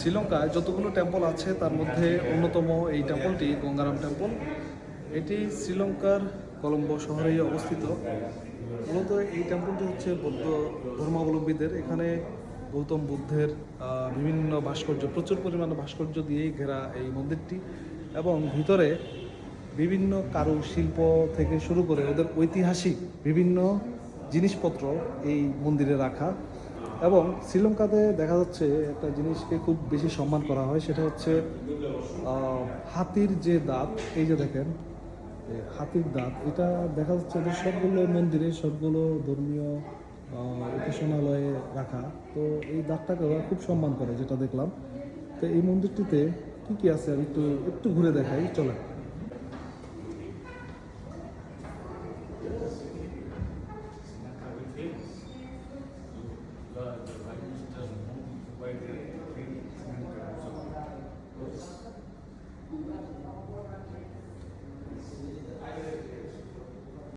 শ্রীলঙ্কায় যতগুলো টেম্পল আছে তার মধ্যে অন্যতম এই টেম্পলটি গঙ্গারাম টেম্পল। এটি শ্রীলঙ্কার কলম্বো শহরেই অবস্থিত। মূলত এই টেম্পলটি হচ্ছে বৌদ্ধ ধর্মাবলম্বীদের। এখানে গৌতম বুদ্ধের বিভিন্ন ভাস্কর্য, প্রচুর পরিমাণে ভাস্কর্য দিয়েই ঘেরা এই মন্দিরটি, এবং ভিতরে বিভিন্ন কারুশিল্প থেকে শুরু করে ওদের ঐতিহাসিক বিভিন্ন জিনিসপত্র এই মন্দিরে রাখা। এবং শ্রীলঙ্কাতে দেখা যাচ্ছে একটা জিনিসকে খুব বেশি সম্মান করা হয়, সেটা হচ্ছে হাতির যে দাঁত। এই যে দেখেন হাতির দাঁত, এটা দেখা যাচ্ছে যে সবগুলো মন্দিরে, সবগুলো ধর্মীয় উপাসনালয়ে রাখা। তো এই দাঁতটাকে ওরা খুব সম্মান করে, যেটা দেখলাম। তো এই মন্দিরটিতে কি কি আছে আমি একটু ঘুরে দেখাই, চলে।